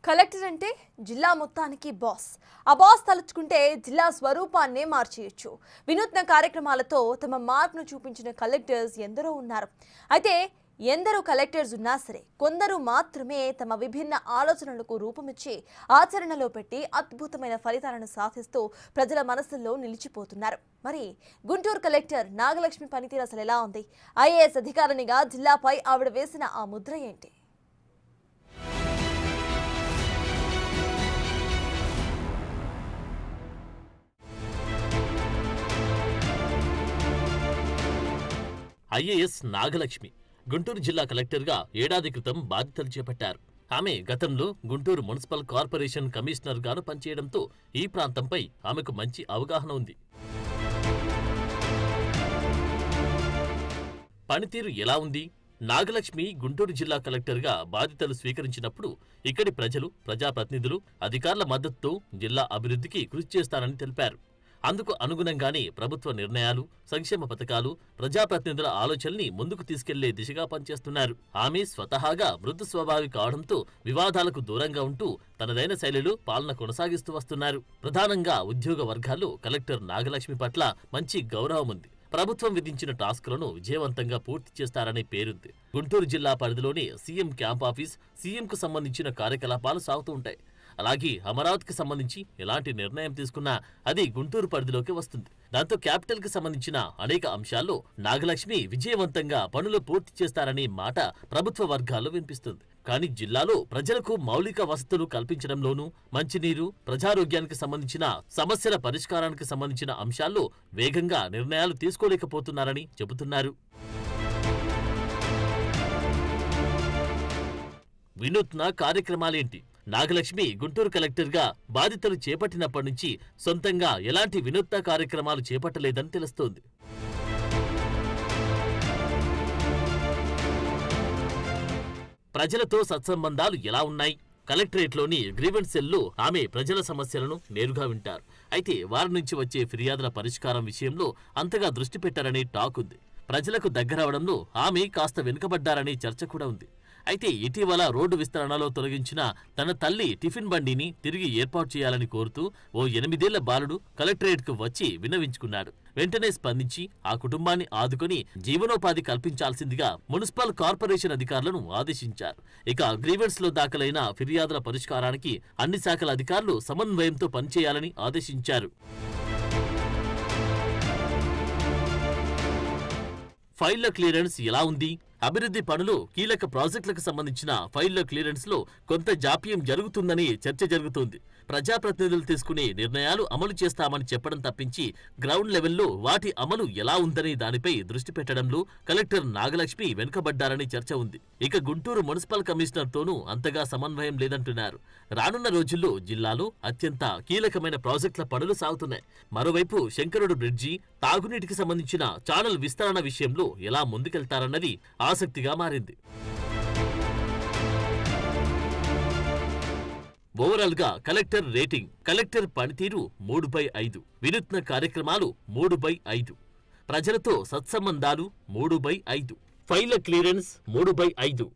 Collector అంటే జిల్లా మొత్తానికి బాస్. ఆ బాస్ తలుచుకుంటే జిల్లా స్వరూపాన్నే మార్చేయొచ్చు. వినూత్న కార్యక్రమాలతో తమ మార్పును చూపించిన కలెక్టర్స్ ఎందరో ఉన్నారు. అయితే ఎందరో కలెక్టర్స్ ఉన్నా సరే కొందరు మాత్రమే తమ విభిన్న ఆలోచనలకు రూపమిచ్చి ఆచరణలో పెట్టి అద్భుతమైన ఫలితాలను సాధిస్తూ ప్రజల మనసుల్లో నిలిచిపోతున్నారు. మరి గుంటూరు కలెక్టర్ నాగలక్ష్మి పనితీరు అసలు ఎలా ఉంది? ఐఏఎస్ అధికారినిగా జిల్లాపై ఆవిడ వేసిన ఆ ముద్ర ఏంటి? ఐఏఎస్ నాగలక్ష్మి గుంటూరు జిల్లా కలెక్టర్గా ఏడాది క్రితం బాధ్యతలు చేపట్టారు. ఆమె గతంలో గుంటూరు మున్సిపల్ కార్పొరేషన్ కమిషనర్గాను పనిచేయడంతో ఈ ప్రాంతంపై ఆమెకు మంచి అవగాహన ఉంది. పనితీరు ఎలా ఉంది? నాగలక్ష్మి గుంటూరు జిల్లా కలెక్టర్గా బాధ్యతలు స్వీకరించినప్పుడు ఇక్కడి ప్రజలు, ప్రజాప్రతినిధులు, అధికారుల మద్దతుతో జిల్లా అభివృద్ధికి కృషి చేస్తారని తెలిపారు. అందుకు అనుగుణంగానే ప్రభుత్వ నిర్ణయాలు, సంక్షేమ పథకాలు, ప్రజాప్రతినిధుల ఆలోచనల్ని ముందుకు తీసుకెళ్లే దిశగా పనిచేస్తున్నారు. ఆమె స్వతహాగా మృదు స్వభావి కావడంతో వివాదాలకు దూరంగా ఉంటూ తనదైన శైలిలో పాలన కొనసాగిస్తూ వస్తున్నారు. ప్రధానంగా ఉద్యోగ వర్గాల్లో కలెక్టర్ నాగలక్ష్మి పట్ల మంచి గౌరవం ఉంది. ప్రభుత్వం విధించిన టాస్కులను విజయవంతంగా పూర్తి చేస్తారనే పేరుంది. గుంటూరు జిల్లా పరిధిలోని సీఎం క్యాంప్ ఆఫీస్, సీఎంకు సంబంధించిన కార్యకలాపాలు సాగుతూ ఉంటాయి. అలాగే అమరావతికి సంబంధించి ఎలాంటి నిర్ణయం తీసుకున్నా అది గుంటూరు పరిధిలోకి వస్తుంది. దాంతో క్యాపిటల్ కి సంబంధించిన అనేక అంశాల్లో నాగలక్ష్మి విజయవంతంగా పనులు పూర్తి చేస్తారనే మాట ప్రభుత్వ వర్గాల్లో వినిపిస్తుంది. కానీ జిల్లాలో ప్రజలకు మౌలిక వసతులు కల్పించడంలోనూ, మంచినీరు, ప్రజారోగ్యానికి సంబంధించిన సమస్యల పరిష్కారానికి సంబంధించిన అంశాల్లో వేగంగా నిర్ణయాలు తీసుకోలేకపోతున్నారని చెబుతున్నారు. వినూత్న కార్యక్రమాలేంటి? నాగలక్ష్మి గుంటూరు కలెక్టర్గా బాధ్యతలు చేపట్టినప్పటి నుంచి సొంతంగా ఎలాంటి వినూత్న కార్యక్రమాలు చేపట్టలేదని తెలుస్తోంది. ప్రజలతో సత్సంబంధాలు ఎలా ఉన్నాయి? కలెక్టరేట్లోని గ్రీవెన్స్ సెల్లో ఆమె ప్రజల సమస్యలను నేరుగా వింటారు. అయితే వారి నుంచి వచ్చే ఫిర్యాదుల పరిష్కారం విషయంలో అంతగా దృష్టి పెట్టారనే టాక్ ఉంది. ప్రజలకు దగ్గరవడంలో ఆమె కాస్త వెనుకబడ్డారనే చర్చ కూడా ఉంది. అయితే ఇటీవల రోడ్డు విస్తరణలో తొలగించిన తన తల్లి టిఫిన్ బండిని తిరిగి ఏర్పాటు చేయాలని కోరుతూ ఓ 8 ఏళ్ల బాలుడు కలెక్టరేట్కు వచ్చి విన్నవించుకున్నాడు. వెంటనే స్పందించి ఆ కుటుంబాన్ని ఆదుకొని జీవనోపాధి కల్పించాల్సిందిగా మున్సిపల్ కార్పొరేషన్ అధికారులను ఆదేశించారు. ఇక గ్రీవెన్స్ లో దాఖలైన ఫిర్యాదుల పరిష్కారానికి అన్ని శాఖల అధికారులు సమన్వయంతో పనిచేయాలని ఆదేశించారు. ఫైళ్ల క్లియరెన్స్ ఎలా ఉంది? అభివృద్ధి పనులు, కీలక ప్రాజెక్టులకు సంబంధించిన ఫైళ్ల క్లియరెన్స్ లో కొంత జాప్యం జరుగుతుందని చర్చ జరుగుతోంది. ప్రజాప్రతినిధులు తీసుకునే నిర్ణయాలు అమలు చేస్తామని చెప్పడం తప్పించి గ్రౌండ్ లెవెల్లో వాటి అమలు ఎలా ఉందనే దానిపై దృష్టి పెట్టడంలో కలెక్టర్ నాగలక్ష్మి వెనుకబడ్డారని చర్చ ఉంది. ఇక గుంటూరు మున్సిపల్ కమిషనర్ తోనూ అంతగా సమన్వయం లేదంటున్నారు. రానున్న రోజుల్లో జిల్లాలో అత్యంత కీలకమైన ప్రాజెక్టుల పనులు సాగుతున్నాయి. మరోవైపు శంకరుడు బ్రిడ్జి, తాగునీటికి సంబంధించిన ఛానల్ విస్తరణ విషయంలో ఎలా ముందుకెళ్తారన్నది ఆసక్తిగా మారింది. ఓవరాల్ గా కలెక్టర్ రేటింగ్: కలెక్టర్ పనితీరు 3/5, వినూత్న కార్యక్రమాలు 3/5, ప్రజలతో సత్సంబంధాలు 3/5, ఫైళ్ల క్లియరెన్స్ 3/5.